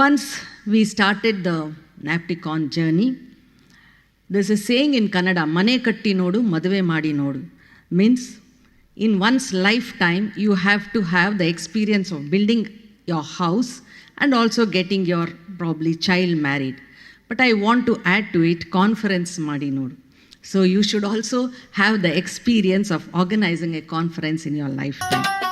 Once we started the Napticon journey, there's a saying in Kannada, mane katti nodu, maduve maadi nodu. Means, in one's lifetime, you have to have the experience of building your house and also getting your probably child married. But I want to add to it, conference maadi nodu. So you should also have the experience of organizing a conference in your lifetime.